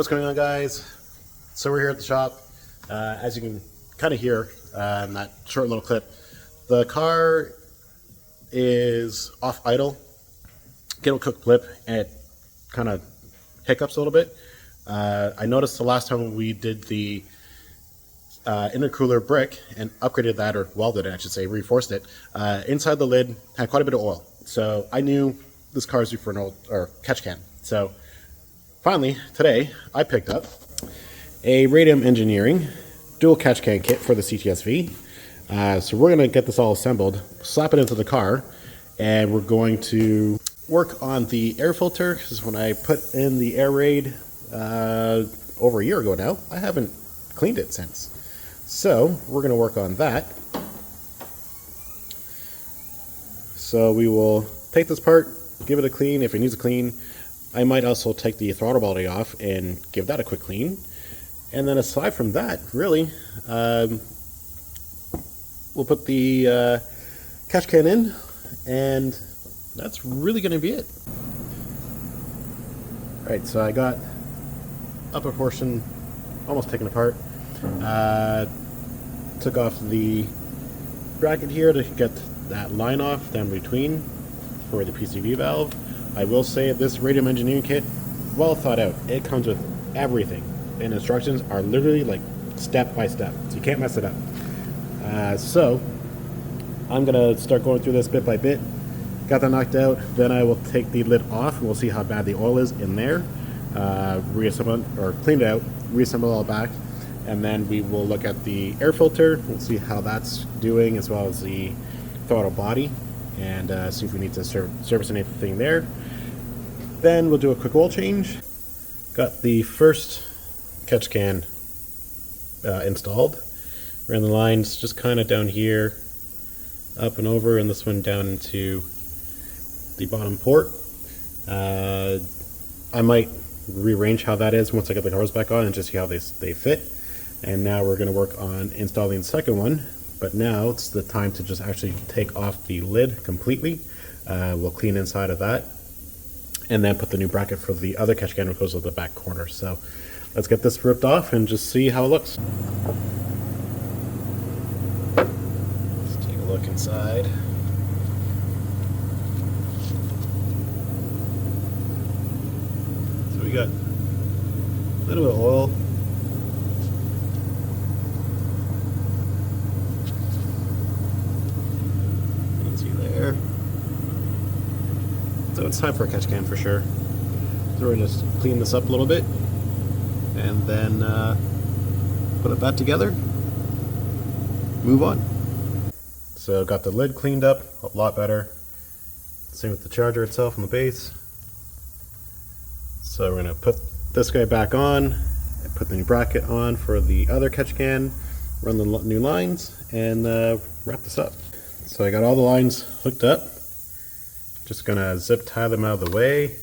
What's going on, guys? So we're here at the shop. As you can kind of hear in that short little clip, the car is off idle, get a quick blip, and it kind of hiccups a little bit. I noticed the last time we did the intercooler brick and upgraded that, or welded it, I should say, reinforced it, inside the lid had quite a bit of oil. So I knew this car is due for an oil or catch can. So finally, today, I picked up a Radium Engineering dual catch can kit for the Cts-V. So we're going to get this all assembled, slap it into the car, and we're going to work on the air filter, because when I put in the air raid over a year ago now, I haven't cleaned it since. So we're going to work on that. So we will take this part, give it a clean if it needs a clean. I might also take the throttle body off and give that a quick clean. And then aside from that, really, we'll put the catch can in, and that's really going to be it. Alright, so I got upper portion almost taken apart. Took off the bracket here to get that line off down between for the PCV valve. I will say this Radium Engineering kit, well thought out. It comes with everything, and instructions are literally like step by step, so you can't mess it up. So I'm gonna start going through this bit by bit. Got that knocked out, then I will take the lid off and we'll see how bad the oil is in there. Reassemble or clean it out, reassemble it all back, and then we will look at the air filter. We'll see how that's doing, as well as the throttle body, and see if we need to service anything there. Then we'll do a quick oil change. Got the first catch can installed. Ran the lines just kind of down here, up and over, and this one down into the bottom port. I might rearrange how that is once I get the covers back on and just see how they fit. And now we're going to work on installing the second one, but now it's the time to just actually take off the lid completely. We'll clean inside of that, and then put the new bracket for the other catch can, which goes to the back corner. So let's get this ripped off and just see how it looks. Let's take a look inside. So we got a little bit of oil. You can see there. So it's time for a catch can for sure. So we're going to just clean this up a little bit, and then put it back together, move on. So got the lid cleaned up a lot better. Same with the charger itself on the base. So we're going to put this guy back on, and put the new bracket on for the other catch can, run the new lines, and wrap this up. So I got all the lines hooked up. Just gonna zip tie them out of the way,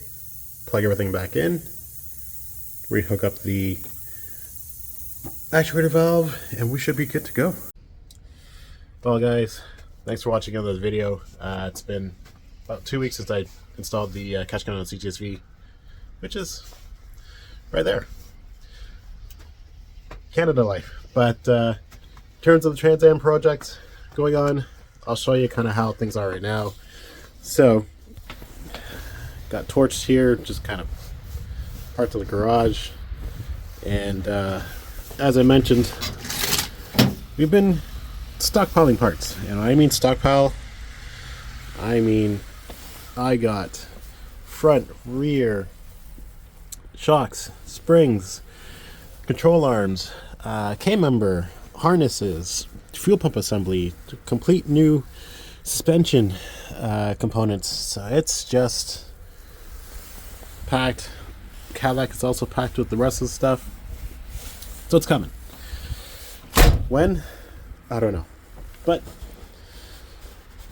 plug everything back in, rehook up the actuator valve, and we should be good to go. Well, guys, thanks for watching another video. It's been about 2 weeks since I installed the catch can on the Cts-V, which is right there. Canada life. But in terms of the Trans Am project going on, I'll show you kind of how things are right now. So, got Torche here, just kind of parts of the garage, and as I mentioned, we've been stockpiling parts. And I mean stockpile, I mean I got front, rear, shocks, springs, control arms, K-member, harnesses, fuel pump assembly, complete new suspension components. So it's just packed. Cadillac is also packed with the rest of the stuff, so it's coming. When? I don't know, but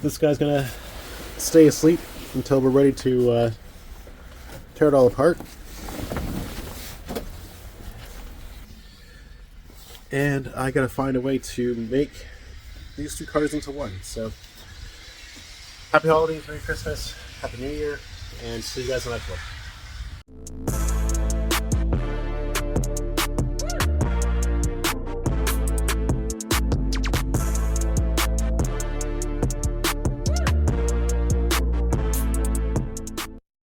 this guy's gonna stay asleep until we're ready to tear it all apart. And I gotta find a way to make these two cars into one. So happy holidays, Merry Christmas, Happy New Year, and see you guys in the next one.